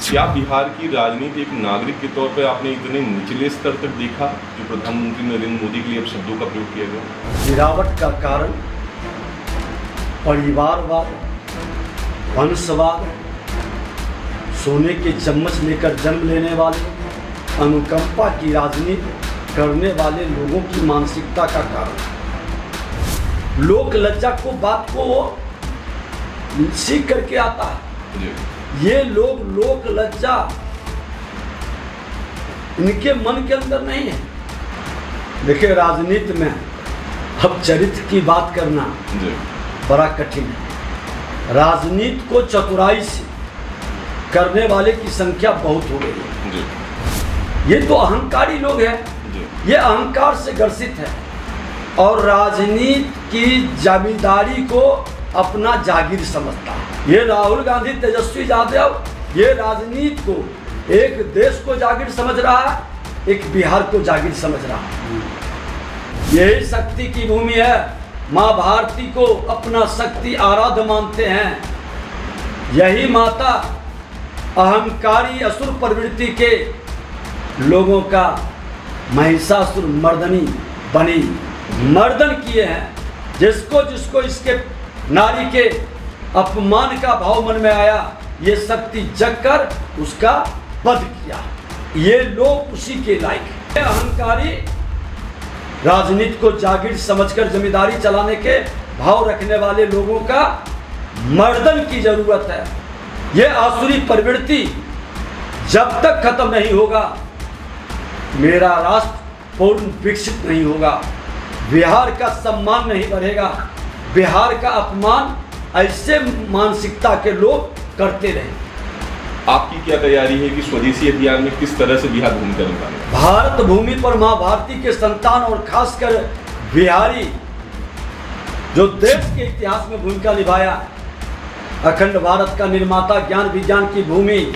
क्या बिहार की राजनीति एक नागरिक के तौर पर आपने इतने निचले स्तर तक देखा जो प्रधानमंत्री नरेंद्र मोदी के लिए अब शब्दों का प्रयोग किया गया? गिरावट का कारण परिवारवाद, वंशवाद, सोने के चम्मच लेकर जन्म लेने वाले, अनुकंपा की राजनीति करने वाले लोगों की मानसिकता का कारण। लोक लज्जा को बात को वो सीख करके आता है। ये लोग लोक लज्जा इनके मन के अंदर नहीं है। देखिए, राजनीति में अब चरित्र की बात करना बड़ा कठिन है। राजनीति को चतुराई से करने वाले की संख्या बहुत हो गई है। ये तो अहंकारी लोग हैं, ये अहंकार से ग्रसित है और राजनीति की जमींदारी को अपना जागीर समझता है। ये राहुल गांधी, तेजस्वी यादव ये राजनीति को एक देश को जागीर समझ रहा है, एक बिहार को जागीर समझ रहा है। यही शक्ति की भूमि है। माँ भारती को अपना शक्ति आराध्य मानते हैं। यही माता अहंकारी असुर प्रवृत्ति के लोगों का महिषासुर मर्दनी बनी, मर्दन किए हैं। जिसको जिसको इसके नारी के अपमान का भाव मन में आया, ये शक्ति जगकर उसका वध किया। ये लोग उसी के लायक हैं। अहंकारी राजनीति को जागीर समझकर जमींदारी चलाने के भाव रखने वाले लोगों का मर्दन की जरूरत है। ये आसुरी प्रवृत्ति जब तक खत्म नहीं होगा, मेरा राष्ट्र पूर्ण विकसित नहीं होगा। बिहार का सम्मान नहीं बढ़ेगा। बिहार का अपमान ऐसे मानसिकता के लोग करते रहे। आपकी क्या तैयारी है कि स्वदेशी अभियान में किस तरह से बिहार भूमिका निभाएगा? भारत भूमि पर माँ भारती के संतान और खासकर बिहारी जो देश के इतिहास में भूमिका निभाया, अखंड भारत का निर्माता, ज्ञान विज्ञान की भूमि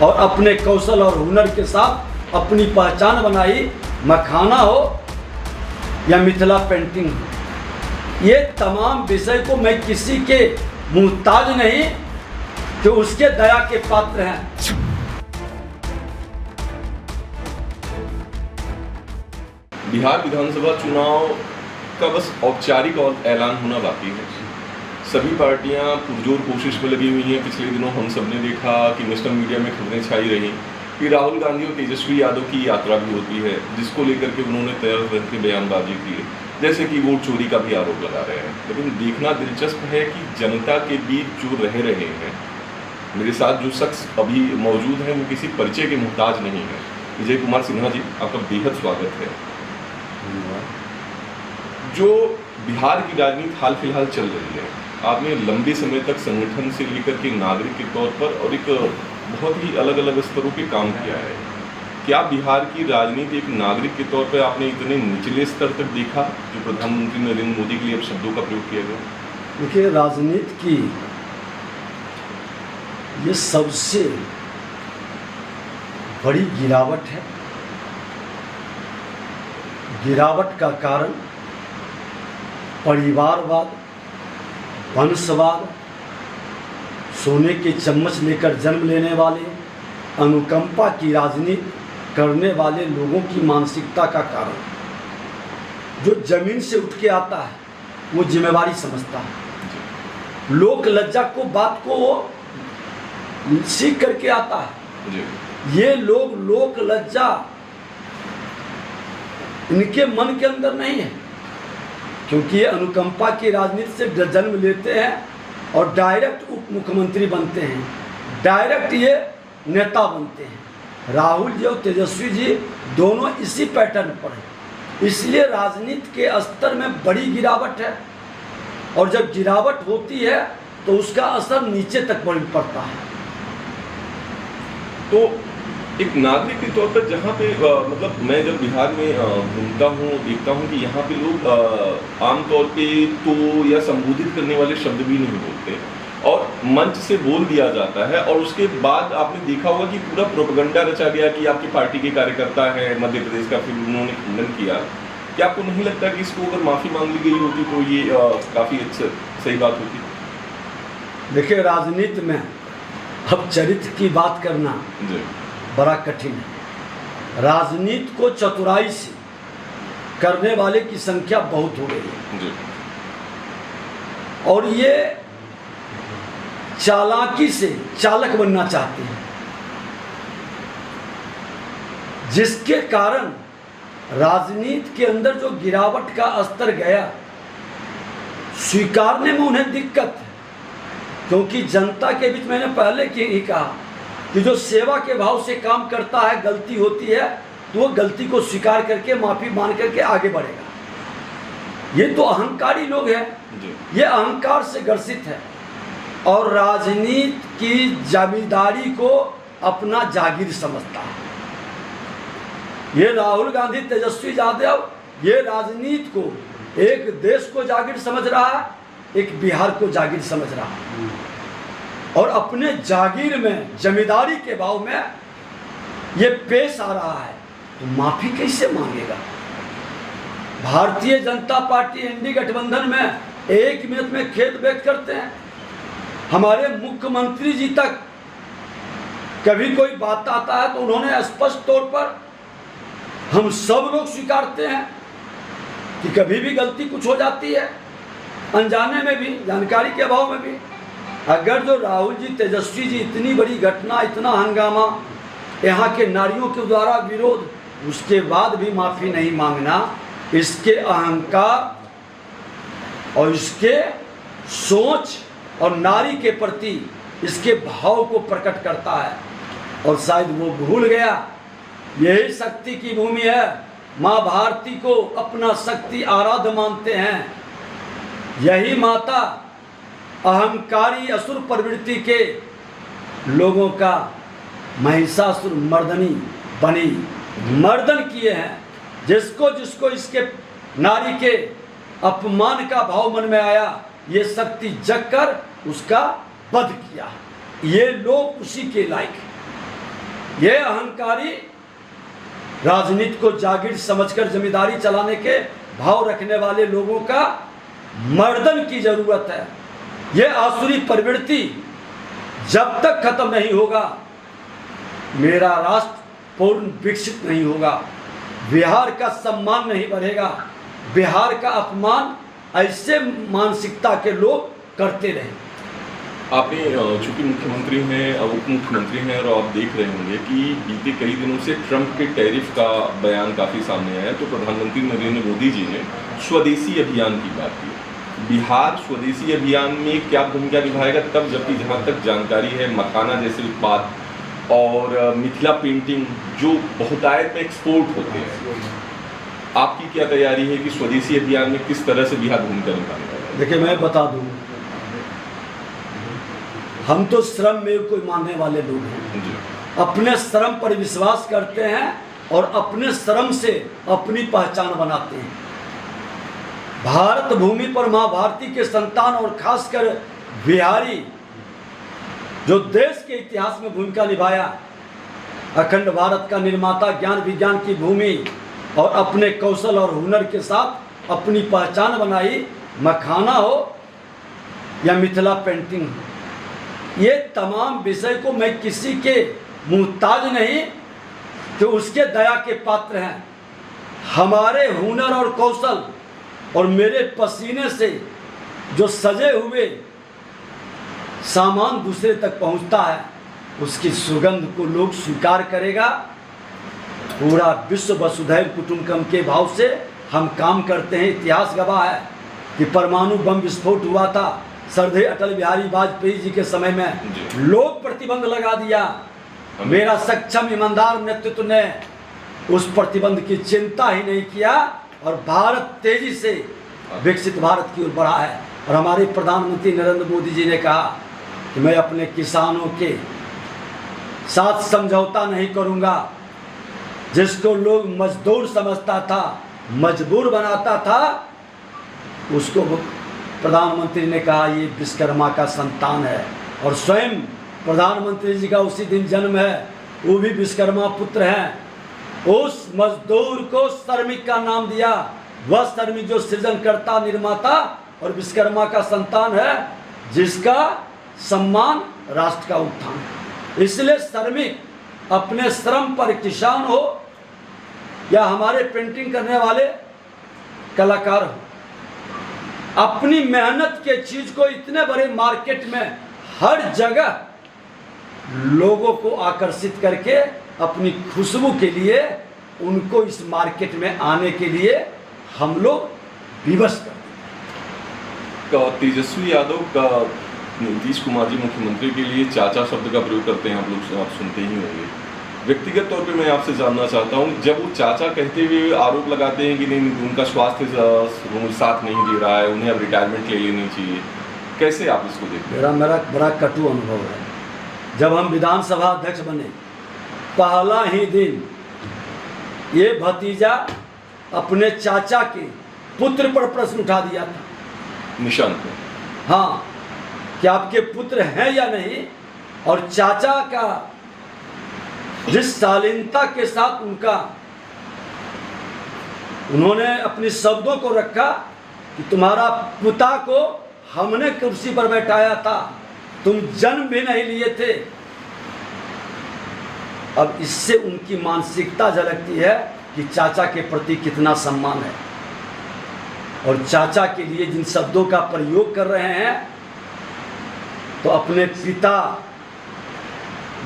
और अपने कौशल और हुनर के साथ अपनी पहचान बनाई। मखाना हो या मिथिला पेंटिंग हो, ये तमाम विषय को मैं किसी के मुहताज नहीं, जो उसके दया के पात्र हैं। बिहार विधानसभा चुनाव का बस औपचारिक और ऐलान होना बाकी है। सभी पार्टियां पुरजोर कोशिश में लगी हुई हैं। पिछले दिनों हम सब ने देखा कि नेशनल मीडिया में खबरें छाई रही कि राहुल गांधी और तेजस्वी यादव की यात्रा भी होती है, जिसको लेकर के उन्होंने तरह तरह की बयानबाजी की है, जैसे कि वोट चोरी का भी आरोप लगा रहे हैं। लेकिन देखना दिलचस्प है कि जनता के बीच जो रह रहे हैं, मेरे साथ जो शख्स अभी मौजूद हैं वो किसी परिचय के मुहताज नहीं है। विजय कुमार सिन्हा जी, आपका बेहद स्वागत है। जो बिहार की राजनीति हाल फिलहाल चल रही है, आपने लंबे समय तक संगठन से लेकर के नागरिक के तौर पर और एक बहुत ही अलग अलग स्तरों पे काम किया है। क्या बिहार की राजनीति एक नागरिक के तौर पर आपने इतने निचले स्तर तक देखा जो प्रधानमंत्री नरेंद्र मोदी के लिए अब शब्दों का प्रयोग किया गया? देखिए, राजनीति की ये सबसे बड़ी गिरावट है। गिरावट का कारण परिवारवाद, वंशवाद, सोने के चम्मच लेकर जन्म लेने वाले, अनुकंपा की राजनीति करने वाले लोगों की मानसिकता का कारण। जो जमीन से उठ के आता है वो जिम्मेवारी समझता है। लोक लज्जा को बात को वो सीख करके आता है। ये लोग लोक लज्जा इनके मन के अंदर नहीं है, क्योंकि ये अनुकंपा की राजनीति से जन्म लेते हैं और डायरेक्ट उप मुख्यमंत्री बनते हैं, डायरेक्ट ये नेता बनते हैं। राहुल जी और तेजस्वी जी दोनों इसी पैटर्न पर हैं। इसलिए राजनीति के स्तर में बड़ी गिरावट है और जब गिरावट होती है तो उसका असर नीचे तक पड़ता है। तो एक नागरिक के तौर पर जहाँ पे मतलब मैं जब बिहार में घूमता हूँ, देखता हूँ कि यहाँ पे लोग आमतौर पे तो या संबोधित करने वाले शब्द भी नहीं बोलते और मंच से बोल दिया जाता है और उसके बाद आपने देखा होगा कि पूरा प्रोपेगेंडा रचा गया कि आपकी पार्टी के कार्यकर्ता हैं मध्य प्रदेश का, फिर उन्होंने खंडन किया। क्या आपको नहीं लगता कि इसको अगर माफ़ी मांग ली गई होती तो ये काफ़ी सही बात होती? देखिए, राजनीति में अब चरित्र की बात करना जी बड़ा कठिन है। राजनीति को चतुराई से करने वाले की संख्या बहुत हो गई है जी और ये चालाकी से चालक बनना चाहते हैं, जिसके कारण राजनीति के अंदर जो गिरावट का स्तर गया, स्वीकारने में उन्हें दिक्कत है। क्योंकि जनता के बीच, मैंने पहले ही कहा कि जो सेवा के भाव से काम करता है, गलती होती है तो वो गलती को स्वीकार करके माफी मान करके आगे बढ़ेगा। ये तो अहंकारी लोग हैं, ये अहंकार से ग्रसित है और राजनीति की जमींदारी को अपना जागीर समझता है। ये राहुल गांधी, तेजस्वी यादव, ये राजनीति को एक देश को जागीर समझ रहा है, एक बिहार को जागीर समझ रहा है और अपने जागीर में, जमींदारी के भाव में ये पेश आ रहा है, तो माफी कैसे मांगेगा? भारतीय जनता पार्टी एनडीए गठबंधन में 1 मिनट में खेद व्यक्त करते हैं। हमारे मुख्यमंत्री जी तक कभी कोई बात आता है तो उन्होंने स्पष्ट तौर पर, हम सब लोग स्वीकारते हैं कि कभी भी गलती कुछ हो जाती है, अनजाने में भी, जानकारी के अभाव में भी। अगर जो राहुल जी, तेजस्वी जी इतनी बड़ी घटना, इतना हंगामा, यहाँ के नारियों के द्वारा विरोध, उसके बाद भी माफ़ी नहीं मांगना, इसके अहंकार और इसके सोच और नारी के प्रति इसके भाव को प्रकट करता है। और शायद वो भूल गया, यही शक्ति की भूमि है। माँ भारती को अपना शक्ति आराध्य मानते हैं। यही माता अहंकारी असुर प्रवृत्ति के लोगों का महिषासुर मर्दनी बनी, मर्दन किए हैं। जिसको जिसको इसके नारी के अपमान का भाव मन में आया, ये शक्ति जगकर उसका वध किया। ये लोग उसी के लायक। ये अहंकारी राजनीति को जागीर समझकर जमींदारी चलाने के भाव रखने वाले लोगों का मर्दन की जरूरत है। ये आसुरी प्रवृत्ति जब तक खत्म नहीं होगा, मेरा राष्ट्र पूर्ण विकसित नहीं होगा, बिहार का सम्मान नहीं बढ़ेगा। बिहार का अपमान ऐसे मानसिकता के लोग करते रहे। आपने चूंकि मुख्यमंत्री हैं, उप मुख्यमंत्री हैं, और आप देख रहे होंगे कि बीते कई दिनों से ट्रंप के टैरिफ का बयान काफ़ी सामने आया, तो प्रधानमंत्री नरेंद्र मोदी जी ने स्वदेशी अभियान की बात की। बिहार स्वदेशी अभियान में क्या भूमिका निभाएगा? तब जबकि जहाँ तक जानकारी है, मखाना जैसे उत्पाद और मिथिला पेंटिंग जो बहुतायत में एक्सपोर्ट होते हैं, आपकी क्या तैयारी है कि स्वदेशी अभियान में किस तरह से बिहार भूमिका निभाने वाला है? देखिए, मैं बता दूं, हम तो श्रम में कोई मानने वाले लोग हैं, अपने श्रम पर विश्वास करते हैं और अपने श्रम से अपनी पहचान बनाते हैं। भारत भूमि पर माँ भारती के संतान और खासकर बिहारी जो देश के इतिहास में भूमिका निभाया, अखंड भारत का निर्माता, ज्ञान विज्ञान की भूमि, और अपने कौशल और हुनर के साथ अपनी पहचान बनाई। मखाना हो या मिथिला पेंटिंग हो, ये तमाम विषय को मैं किसी के मुहताज नहीं कि उसके दया के पात्र हैं। हमारे हुनर और कौशल और मेरे पसीने से जो सजे हुए सामान दूसरे तक पहुंचता है, उसकी सुगंध को लोग स्वीकार करेगा। पूरा विश्व वसुधैव कुटुंबकम के भाव से हम काम करते हैं। इतिहास गवाह है कि परमाणु बम विस्फोट हुआ था, श्रद्धेय अटल बिहारी वाजपेयी जी के समय में लोग प्रतिबंध लगा दिया। मेरा सक्षम ईमानदार नेतृत्व ने उस प्रतिबंध की चिंता ही नहीं किया और भारत तेजी से विकसित भारत की ओर बढ़ा है। और हमारे प्रधानमंत्री नरेंद्र मोदी जी ने कहा कि मैं अपने किसानों के साथ समझौता नहीं करूंगा। जिसको लोग मजदूर समझता था, मजबूर बनाता था, उसको प्रधानमंत्री ने कहा ये विश्वकर्मा का संतान है। और स्वयं प्रधानमंत्री जी का उसी दिन जन्म है, वो भी विश्वकर्मा पुत्र हैं। उस मजदूर को श्रमिक का नाम दिया। वह श्रमिक जो सृजनकर्ता, निर्माता और विश्वकर्मा का संतान है, जिसका सम्मान राष्ट्र का उत्थान। इसलिए श्रमिक अपने श्रम पर, किसान हो या हमारे पेंटिंग करने वाले कलाकार हो, अपनी मेहनत के चीज को इतने बड़े मार्केट में हर जगह लोगों को आकर्षित करके अपनी खुशबू के लिए उनको इस मार्केट में आने के लिए हम लोग विवश करते हैं। तेजस्वी यादव का नीतीश कुमार जी मुख्यमंत्री के लिए चाचा शब्द का प्रयोग करते हैं, आप सुनते ही होंगे। व्यक्तिगत तौर पे मैं आपसे जानना चाहता हूँ, जब वो चाचा कहते हुए आरोप लगाते हैं कि नहीं उनका स्वास्थ्य साथ नहीं दे रहा है, उन्हें अब रिटायरमेंट ले लेनी चाहिए, कैसे आप इसको देखते हैं? मेरा बड़ा कटु अनुभव है। जब हम विधानसभा अध्यक्ष बने, पहला ही दिन ये भतीजा अपने चाचा के पुत्र पर प्रश्न उठा दिया था, निशांत। हाँ, कि आपके पुत्र हैं या नहीं। और चाचा का जिस शालीनता के साथ उन्होंने अपने शब्दों को रखा कि तुम्हारा पिता को हमने कुर्सी पर बैठाया था, तुम जन्म भी नहीं लिए थे। अब इससे उनकी मानसिकता झलकती है कि चाचा के प्रति कितना सम्मान है, और चाचा के लिए जिन शब्दों का प्रयोग कर रहे हैं, तो अपने पिता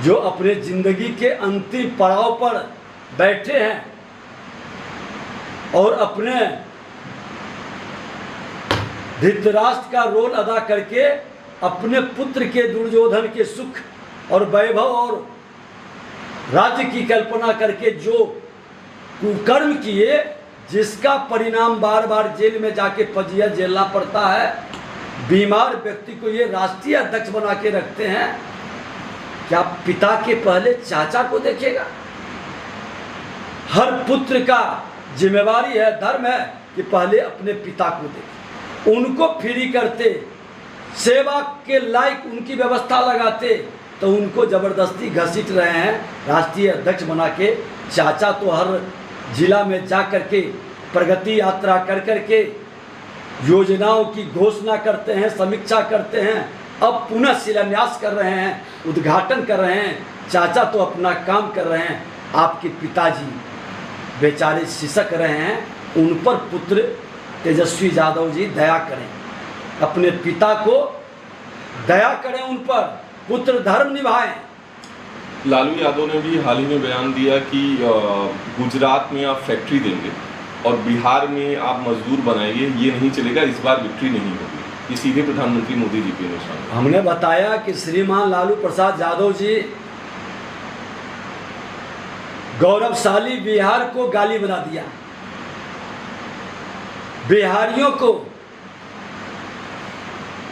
जो अपने जिंदगी के अंतिम पड़ाव पर बैठे हैं और अपने धृतराष्ट्र का रोल अदा करके अपने पुत्र के दुर्योधन के सुख और वैभव और राज्य की कल्पना करके जो कुकर्म किए, जिसका परिणाम बार बार जेल में जाके पजिया झेलना पड़ता है, बीमार व्यक्ति को ये राष्ट्रीय अध्यक्ष बना के रखते हैं। क्या पिता के पहले चाचा को देखेगा? हर पुत्र का जिम्मेवारी है, धर्म है कि पहले अपने पिता को देखे, उनको फ्री करते, सेवा के लायक उनकी व्यवस्था लगाते, तो उनको जबरदस्ती घसीट रहे हैं राष्ट्रीय अध्यक्ष बना के। चाचा तो हर जिला में जा करके प्रगति यात्रा कर करके योजनाओं की घोषणा करते हैं, समीक्षा करते हैं, अब पुनः शिलान्यास कर रहे हैं, उद्घाटन कर रहे हैं। चाचा तो अपना काम कर रहे हैं, आपके पिताजी बेचारे सिसक रहे हैं, उन पर पुत्र तेजस्वी यादव जी दया करें, अपने पिता को दया करें, उन पर पुत्र धर्म निभाएं। लालू यादव ने भी हाल ही में बयान दिया कि गुजरात में आप फैक्ट्री देंगे और बिहार में आप मजदूर बनाएंगे, ये नहीं चलेगा, इस बार विक्ट्री नहीं होगी। ये सीधे प्रधानमंत्री मोदी जी के निशान। हमने बताया कि श्रीमान लालू प्रसाद यादव जी गौरवशाली बिहार को गाली बना दिया, बिहारियों को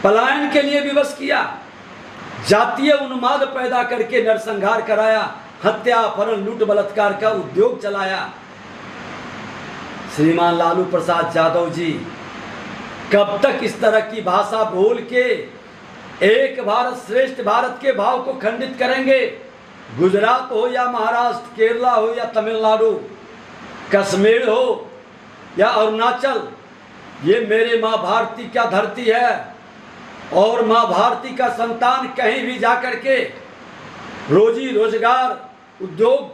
पलायन के लिए विवश किया, जातीय उन्माद पैदा करके नरसंहार कराया, हत्या अपहरण लूट बलात्कार का उद्योग चलाया। श्रीमान लालू प्रसाद यादव जी कब तक इस तरह की भाषा बोल के एक भारत श्रेष्ठ भारत के भाव को खंडित करेंगे? गुजरात हो या महाराष्ट्र, केरला हो या तमिलनाडु, कश्मीर हो या अरुणाचल, ये मेरे माँ भारती का धरती है, और माँ भारती का संतान कहीं भी जाकर के रोजी रोजगार उद्योग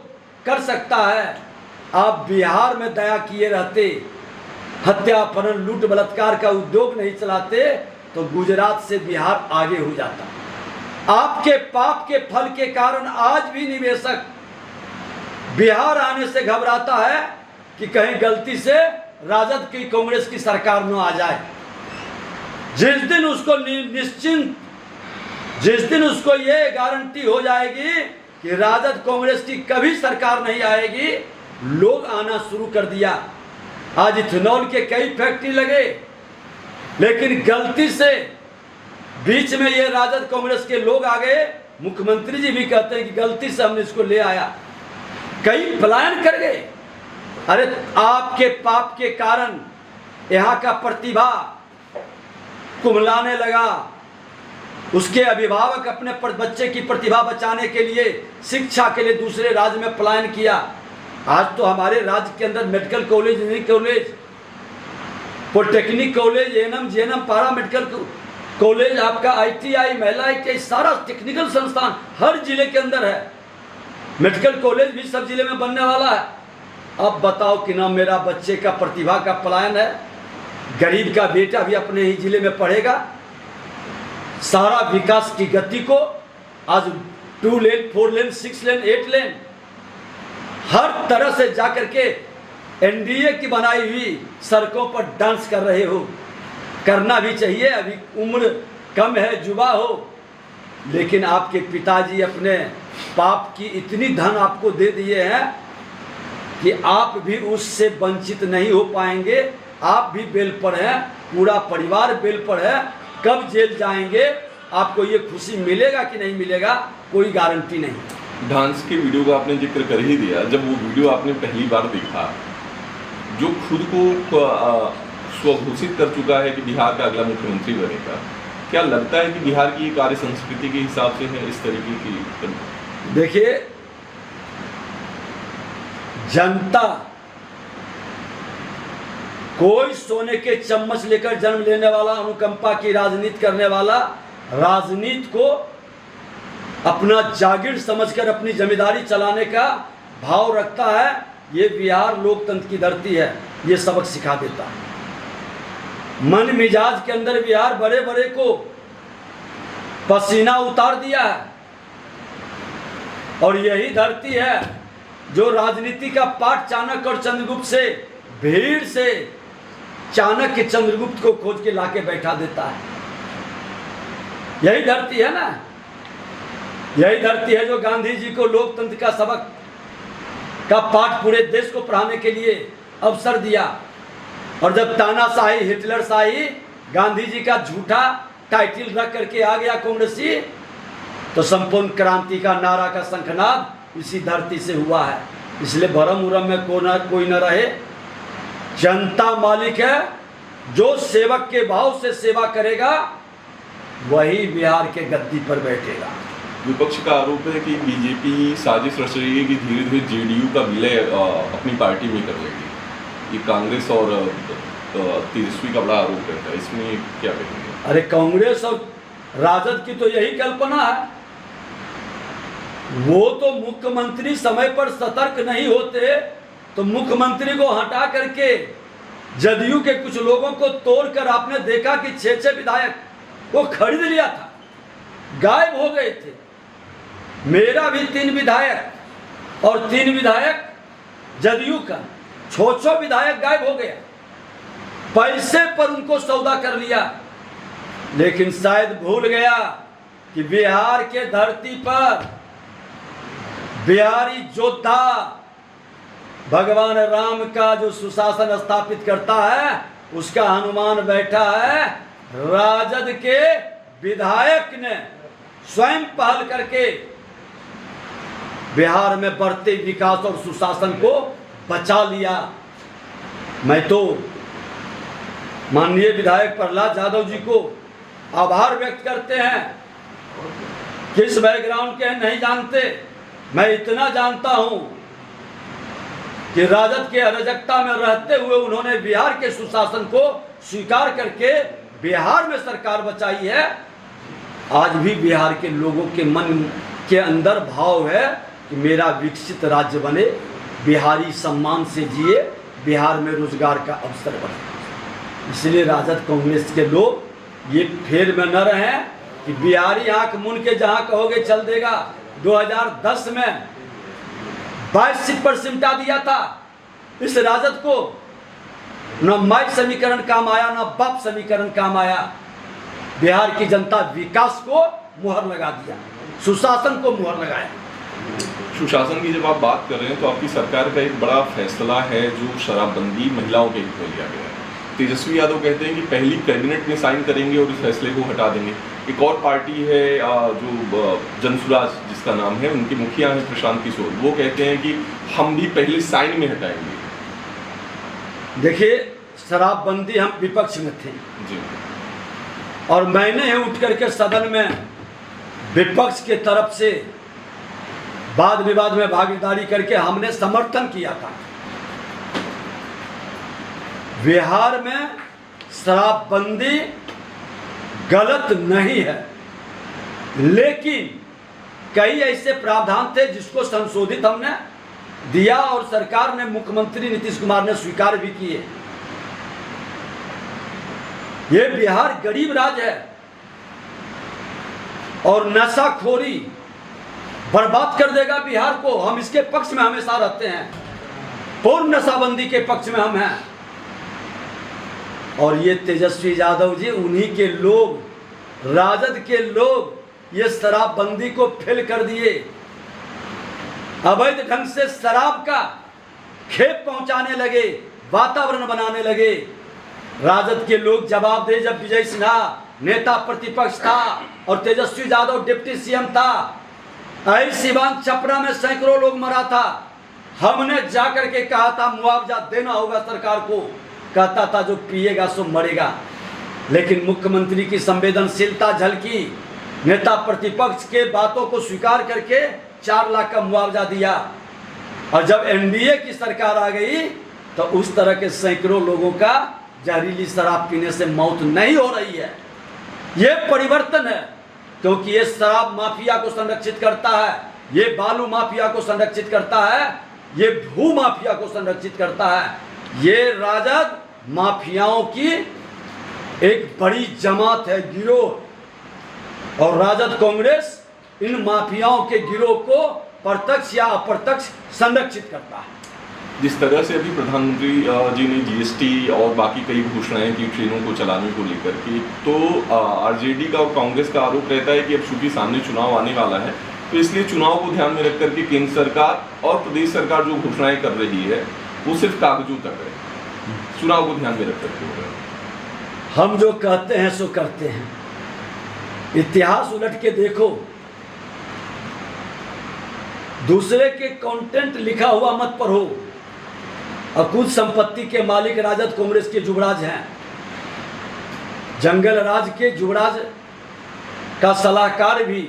कर सकता है। आप बिहार में दया किए रहते, हत्या अपहरण लूट बलात्कार का उद्योग नहीं चलाते, तो गुजरात से बिहार आगे हो जाता। आपके पाप के फल के कारण आज भी निवेशक बिहार आने से घबराता है कि कहीं गलती से राजद की कांग्रेस की सरकार न आ जाए। जिस दिन उसको निश्चिंत, जिस दिन उसको ये गारंटी हो जाएगी कि राजद कांग्रेस की कभी सरकार नहीं आएगी, लोग आना शुरू कर दिया। आज इथेनॉल के कई फैक्ट्री लगे, लेकिन गलती से बीच में ये राजद कांग्रेस के लोग आ गए। मुख्यमंत्री जी भी कहते हैं कि गलती से हमने इसको ले आया, कई पलायन कर गए। अरे आपके पाप के कारण यहाँ का प्रतिभा कुमलाने लगा, उसके अभिभावक अपने बच्चे की प्रतिभा बचाने के लिए, शिक्षा के लिए दूसरे राज्य में पलायन किया। आज तो हमारे राज्य के अंदर medical college, engineering college, polytechnic college, ANM, JNM, para medical college आपका ITI, महिला ITI, सारा टेक्निकल संस्थान हर जिले के अंदर है। मेडिकल कॉलेज भी सब जिले में बनने वाला है। अब बताओ कि ना मेरा बच्चे का प्रतिभा का पलायन है, गरीब का बेटा भी अपने ही जिले में पढ़ेगा। सारा विकास की गति को आज 2 लेन, 4 लेन, 6 लेन, 8 लेन हर तरह से जाकर के NDA की बनाई हुई सड़कों पर डांस कर रहे हो। करना भी चाहिए, अभी उम्र कम है, युवा हो, लेकिन आपके पिताजी अपने पाप की इतनी धन आपको दे दिए हैं कि आप भी उससे वंचित नहीं हो पाएंगे। आप भी बेल पर हैं, पूरा परिवार बेल पर है। कब जेल जाएंगे, आपको ये खुशी मिलेगा कि नहीं मिलेगा, कोई गारंटी नहीं। डांस के वीडियो का आपने जिक्र कर ही दिया। जब वो वीडियो आपने पहली बार देखा, जो खुद को स्वघोषित कर चुका है कि बिहार का अगला मुख्यमंत्री बनेगा, क्या लगता है कि बिहार की कार्य संस्कृति के हिसाब से है इस तरीके की? देखिए, जनता कोई सोने के चम्मच लेकर जन्म लेने वाला, अनुकंपा की राजनीति करने वाला, राजनीति को अपना जागीर समझकर अपनी जिम्मेदारी चलाने का भाव रखता है। ये बिहार लोकतंत्र की धरती है, ये सबक सिखा देता है। मन मिजाज के अंदर बिहार बड़े बड़े को पसीना उतार दिया है, और यही धरती है जो राजनीति का पाठ चाणक्य और चंद्रगुप्त से, भीड़ से चाणक्य चंद्रगुप्त को खोज के लाके बैठा देता है। यही धरती है ना, यही धरती है जो गांधी जी को लोकतंत्र का सबक का पाठ पूरे देश को पढ़ाने के लिए अवसर दिया। और जब तानाशाही, हिटलर शाही, गांधी जी का झूठा टाइटल रख करके आ गया कांग्रेसी, तो संपूर्ण क्रांति का नारा का शंखनाद इसी धरती से हुआ है। इसलिए भरम उरम में कोई न रहे। जनता मालिक है, जो सेवक के भाव से सेवा करेगा वही बिहार के गद्दी पर बैठेगा। विपक्ष का आरोप है कि बीजेपी साजिश रच रही है कि धीरे धीरे JDU का विलय अपनी पार्टी में कर लेगी। ये कांग्रेस और तेजस्वी का बड़ा आरोप रहता है, इसमें क्या कहेंगे? अरे कांग्रेस और राजद की तो यही कल्पना है। वो तो मुख्यमंत्री समय पर सतर्क नहीं होते तो मुख्यमंत्री को हटा करके जदयू के कुछ लोगों को तोड़कर आपने देखा कि 6 विधायक वो खरीद लिया था, गायब हो गए थे। मेरा भी 3 विधायक और 3 विधायक जदयू का, 6 विधायक गायब हो गया। पैसे पर उनको सौदा कर लिया, लेकिन शायद भूल गया कि बिहार के धरती पर बिहारी योद्धा भगवान राम का जो सुशासन स्थापित करता है, उसका हनुमान बैठा है। राजद के विधायक ने स्वयं पहल करके बिहार में बढ़ते विकास और सुशासन को बचा लिया। मैं तो माननीय विधायक प्रहलाद यादव जी को आभार व्यक्त करते हैं। किस बैकग्राउंड के नहीं जानते, मैं इतना जानता हूं कि राजद के अराजकता में रहते हुए उन्होंने बिहार के सुशासन को स्वीकार करके बिहार में सरकार बचाई है। आज भी बिहार के लोगों के मन के अंदर भाव है कि मेरा विकसित राज्य बने, बिहारी सम्मान से जिए, बिहार में रोजगार का अवसर बने। इसलिए राजद कांग्रेस के लोग ये फेर में न रहें कि बिहारी आंख मुन के जहां कहोगे चल देगा। 2010 में 22 सीट पर सिमटा दिया था इस राजद को। न माई समीकरण काम आया, न बाप समीकरण काम आया। बिहार की जनता विकास को मुहर लगा दिया, सुशासन को मुहर लगाया। सुशासन की जब आप बात कर रहे हैं तो आपकी सरकार का एक बड़ा फैसला है जो शराबबंदी महिलाओं के हित में लिया गया है। तेजस्वी यादव कहते हैं कि पहली कैबिनेट में साइन करेंगे और इस फैसले को हटा देंगे। एक और पार्टी है जो जनसुराज जिसका नाम है, उनके मुखिया हैं प्रशांत किशोर, वो कहते हैं कि हम भी पहले साइन में हटाएंगे। देखिए, शराबबंदी हम विपक्ष में थे जी, और मैंने उठ करके सदन में विपक्ष के तरफ से वाद विवाद में भागीदारी करके हमने समर्थन किया था। बिहार में शराबबंदी गलत नहीं है, लेकिन कई ऐसे प्रावधान थे जिसको संशोधित हमने दिया और सरकार ने, मुख्यमंत्री नीतीश कुमार ने स्वीकार भी किए। ये बिहार गरीब राज्य है और नशाखोरी बर्बाद कर देगा बिहार को। हम इसके पक्ष में हमेशा रहते हैं, पूर्ण नशाबंदी के पक्ष में हम हैं। और ये तेजस्वी यादव जी, उन्हीं के लोग, राजद के लोग ये शराबबंदी को फेल कर दिए। अवैध ढंग से शराब का खेप पहुंचाने लगे, वातावरण बनाने लगे। राजद के लोग जवाब दे, जब विजय सिन्हा नेता प्रतिपक्ष था और तेजस्वी यादव डिप्टी सीएम था, सिवान छपरा में सैकड़ों लोग मरा था। हमने जाकर के कहा था मुआवजा देना होगा सरकार को, कहता था जो पिएगा सो मरेगा। लेकिन मुख्यमंत्री की संवेदनशीलता झलकी, नेता प्रतिपक्ष के बातों को स्वीकार करके 4 लाख का मुआवजा दिया। और जब एनडीए की सरकार आ गई तो उस तरह के सैकड़ों लोगों का जहरीली शराब पीने से मौत नहीं हो रही है। ये परिवर्तन है, क्योंकि ये शराब माफिया को संरक्षित करता है, ये बालू माफिया को संरक्षित करता है, ये भू माफिया को संरक्षित करता है। ये राजद माफियाओं की एक बड़ी जमात है, गिरोह। और राजद कांग्रेस इन माफियाओं के गिरोह को प्रत्यक्ष या अप्रत्यक्ष संरक्षित करता है। जिस तरह से अभी प्रधानमंत्री जी ने जीएसटी और बाकी कई घोषणाएं की ट्रेनों को चलाने को लेकर के, तो आरजेडी का और कांग्रेस का आरोप रहता है कि अब चूंकि सामने चुनाव आने वाला है, तो इसलिए चुनाव को ध्यान में रख करके केंद्र सरकार और प्रदेश सरकार जो घोषणाएं कर रही है वो सिर्फ कागजों तक है, चुनाव को ध्यान में रख करके हो रहा है। हम जो कहते हैं सो करते हैं। इतिहास उलट के देखो, दूसरे के कंटेंट लिखा हुआ मत पढ़ो। अकुत संपत्ति के मालिक राजद कांग्रेस के युवराज हैं। जंगल राज के युवराज का सलाहकार भी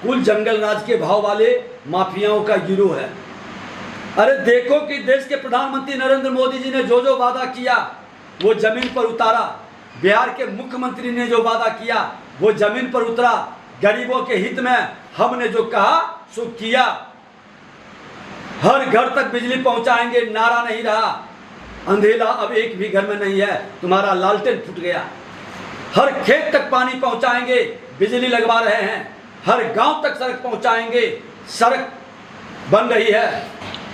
कुल जंगल राज के भाव वाले माफियाओं का गिरोह है। अरे देखो कि देश के प्रधानमंत्री नरेंद्र मोदी जी ने जो जो वादा किया वो जमीन पर उतारा। बिहार के मुख्यमंत्री ने जो वादा किया वो जमीन पर उतरा। गरीबों के हित में हमने जो कहा सो किया। हर घर तक बिजली पहुंचाएंगे, नारा नहीं रहा। अंधेला अब एक भी घर में नहीं है, तुम्हारा लालटेन फूट गया। हर खेत तक पानी पहुंचाएंगे, बिजली लगवा रहे हैं। हर गांव तक सड़क पहुंचाएंगे, सड़क बन रही है।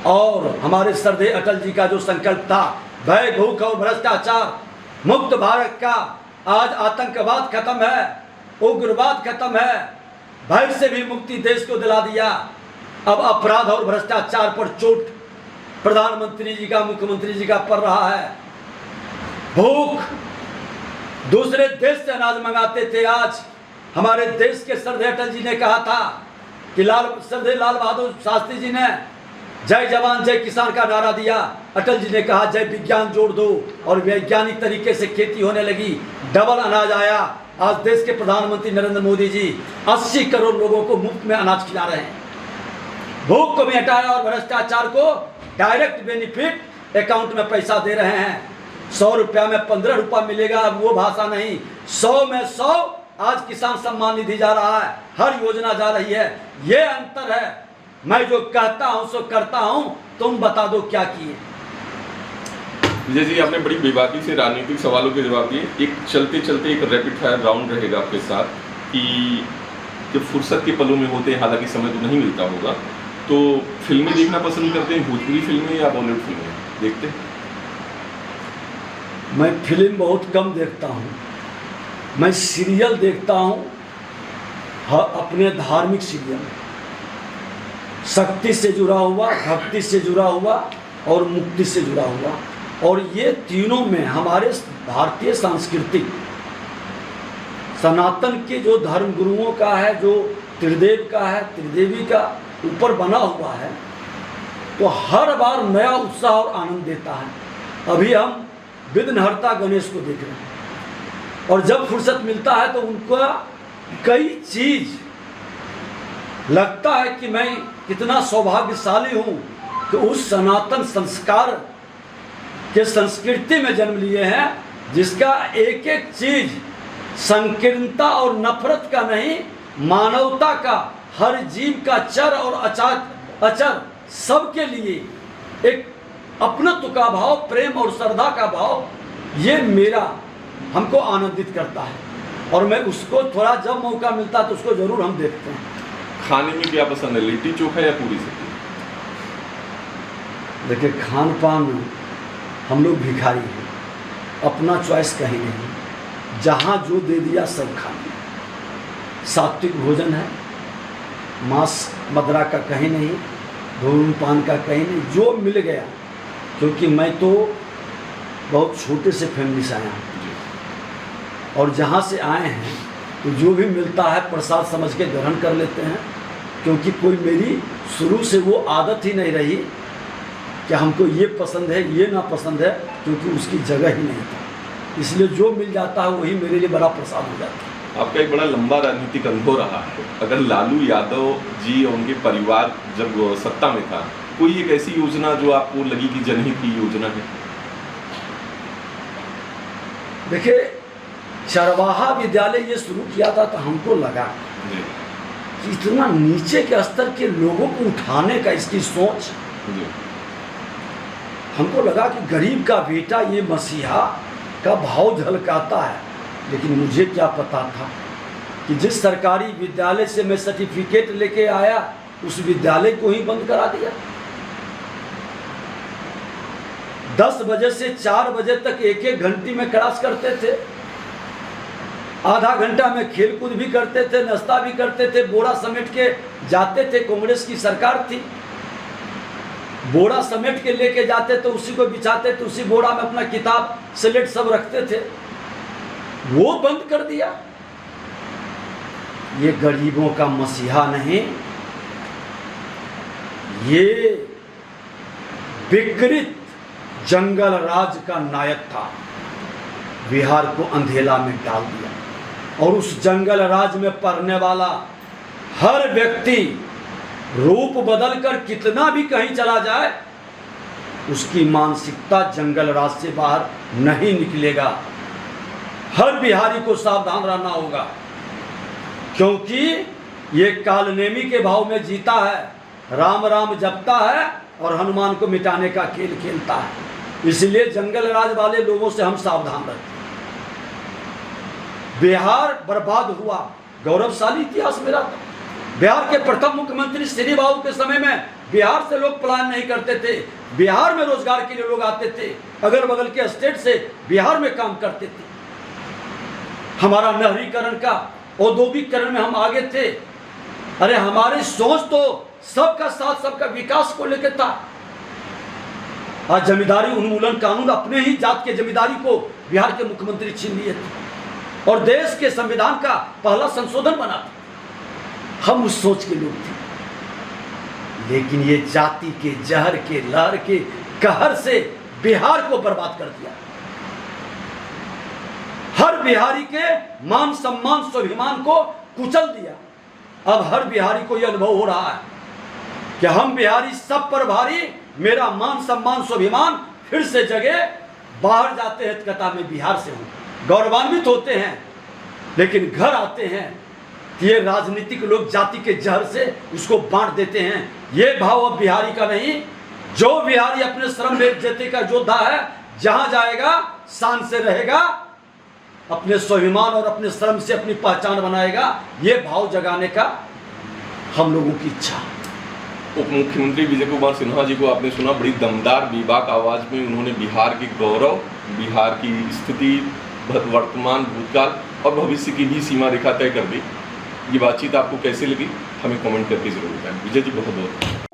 और हमारे श्रद्धेय अटल जी का जो संकल्प था, भय भूख और भ्रष्टाचार मुक्त भारत का, आज आतंकवाद खत्म है, उग्रवाद खत्म है, भय से भी मुक्ति देश को दिला दिया। अब अपराध और भ्रष्टाचार पर चोट प्रधानमंत्री जी का, मुख्यमंत्री जी का पड़ रहा है। भूख, दूसरे देश से अनाज मंगाते थे। आज हमारे देश के श्रद्धेय अटल जी ने कहा था कि श्रद्धेय लाल बहादुर शास्त्री जी ने जय जवान जय किसान का नारा दिया। अटल जी ने कहा जय विज्ञान जोड़ दो, और वैज्ञानिक तरीके से खेती होने लगी, डबल अनाज आया। आज देश के प्रधानमंत्री नरेंद्र मोदी जी 80 करोड़ लोगों को मुफ्त में अनाज खिला रहे हैं। भूख को भी हटाया और भ्रष्टाचार को डायरेक्ट बेनिफिट अकाउंट में पैसा दे रहे हैं। 100 रुपया में 15 रुपया मिलेगा, अब वो भाषा नहीं। 100 में 100 आज किसान सम्मान निधि जा रहा है, हर योजना जा रही है। ये अंतर है। मैं जो कहता हूं सो करता हूं, तुम बता दो क्या किए। विजय जी, आपने बड़ी बेबाकी से राजनीतिक सवालों के जवाब दिए। एक चलते चलते एक रैपिड फायर राउंड रहेगा आपके साथ कि जब फुर्सत के पलों में होते हैं, हालांकि समय तो नहीं मिलता होगा, तो फिल्में देखना पसंद करते हैं, भोजपुरी फिल्में या बॉलीवुड फिल्में देखते हैं? मैं फिल्म बहुत कम देखता हूँ। मैं सीरियल देखता हूँ, अपने धार्मिक सीरियल, शक्ति से जुड़ा हुआ, भक्ति से जुड़ा हुआ और मुक्ति से जुड़ा हुआ। और ये तीनों में हमारे भारतीय सांस्कृतिक सनातन के जो धर्म गुरुओं का है, जो त्रिदेव का है, त्रिदेवी का ऊपर बना हुआ है, तो हर बार नया उत्साह और आनंद देता है। अभी हम विघ्नहर्ता गणेश को देख रहे हैं, और जब फुर्सत मिलता है तो उनका कई चीज लगता है कि मैं कितना सौभाग्यशाली हूँ कि उस सनातन संस्कार के संस्कृति में जन्म लिए हैं, जिसका एक एक चीज संकीर्णता और नफरत का नहीं, मानवता का, हर जीव का, चर और अचर सबके लिए एक अपनत्व का भाव, प्रेम और श्रद्धा का भाव, ये मेरा हमको आनंदित करता है। और मैं उसको थोड़ा जब मौका मिलता है तो उसको जरूर हम देखते हैं। खाने में क्या पसंद है, लिट्टी चोखा या पूरी सब्जी? देखिए, खान पान हम लोग भिखारी हैं, अपना चॉइस कहीं नहीं, जहाँ जो दे दिया सब खाना। सात्विक भोजन है, मांस मदिरा का कहीं नहीं, धूम्रपान का कहीं नहीं, जो मिल गया। क्योंकि मैं तो बहुत छोटे से फैमिली से आया हूँ, और जहाँ से आए हैं तो जो भी मिलता है प्रसाद समझ के ग्रहण कर लेते हैं। क्योंकि कोई मेरी शुरू से वो आदत ही नहीं रही कि हमको ये पसंद है ये ना पसंद है, क्योंकि उसकी जगह ही नहीं था। इसलिए जो मिल जाता है वही मेरे लिए बड़ा प्रसाद हो जाता है। आपका एक बड़ा लंबा राजनीतिक अनुभव रहा है। अगर लालू यादव जी और उनके परिवार जब सत्ता में था, कोई एक ऐसी योजना जो आपको लगी कि जनहित की योजना है? देखिए, चरवाहा विद्यालय ये शुरू किया था तो हमको लगा कि इतना नीचे के स्तर के लोगों को उठाने का इसकी सोच, हमको लगा कि गरीब का बेटा ये मसीहा का भाव झलकाता है। लेकिन मुझे क्या पता था कि जिस सरकारी विद्यालय से मैं सर्टिफिकेट लेके आया उस विद्यालय को ही बंद करा दिया। 10 बजे से 4 बजे तक एक घंटे में क्लास करते थे, आधा घंटा में खेल कूद भी करते थे, नाश्ता भी करते थे, बोरा समेट के जाते थे। कांग्रेस की सरकार थी, बोरा समेट के लेके जाते तो उसी को बिछाते थे, उसी बोरा में अपना किताब स्लेट सब रखते थे। वो बंद कर दिया। ये गरीबों का मसीहा नहीं, ये विकृत जंगल राज का नायक था। बिहार को अंधेला में डाल दिया, और उस जंगल राज में पढ़ने वाला हर व्यक्ति रूप बदलकर कितना भी कहीं चला जाए, उसकी मानसिकता जंगल राज से बाहर नहीं निकलेगा। हर बिहारी को सावधान रहना होगा, क्योंकि ये कालनेमी के भाव में जीता है, राम राम जपता है और हनुमान को मिटाने का खेल खेलता है। इसलिए जंगल राज वाले लोगों से हम सावधान रहते। बिहार बर्बाद हुआ, गौरवशाली इतिहास मेरा था। बिहार के प्रथम मुख्यमंत्री श्री बाबू के समय में बिहार से लोग पलायन नहीं करते थे, बिहार में रोजगार के लिए लोग आते थे, अगल बगल के स्टेट से बिहार में काम करते थे। हमारा नहरीकरण का, औद्योगिकरण में हम आगे थे। अरे हमारी सोच तो सबका साथ सबका विकास को लेकर था। आज जमींदारी उन्मूलन कानून, अपने ही जात के जमींदारी को बिहार के मुख्यमंत्री छीन लिए थे, और देश के संविधान का पहला संशोधन बना था। हम उस सोच के लोग थे। लेकिन ये जाति के जहर के लहर के कहर से बिहार को बर्बाद कर दिया। हर बिहारी के मान सम्मान स्वाभिमान को कुचल दिया। अब हर बिहारी को यह अनुभव हो रहा है कि हम बिहारी सब पर भारी, मेरा मान सम्मान स्वाभिमान फिर से जगे। बाहर जाते हैं कथा में बिहार से हूँ, गौरवान्वित होते हैं, लेकिन घर आते हैं कि ये राजनीतिक लोग जाति के जहर से उसको बांट देते हैं। ये भाव अब बिहारी का नहीं। जो बिहारी अपने श्रम जयते का योद्धा है, जहां जाएगा शान से रहेगा, अपने स्वाभिमान और अपने श्रम से अपनी पहचान बनाएगा। ये भाव जगाने का हम लोगों की इच्छा। उप मुख्यमंत्री विजय कुमार सिन्हा जी को आपने सुना, बड़ी दमदार बेबाक आवाज में उन्होंने बिहार के गौरव, बिहार की स्थिति, वर्तमान, भूतकाल और भविष्य की भी सीमा रेखा तय कर दी। ये बातचीत आपको कैसे लगी, हमें कमेंट करके जरूर बताएं। विजय जी, बहुत बहुत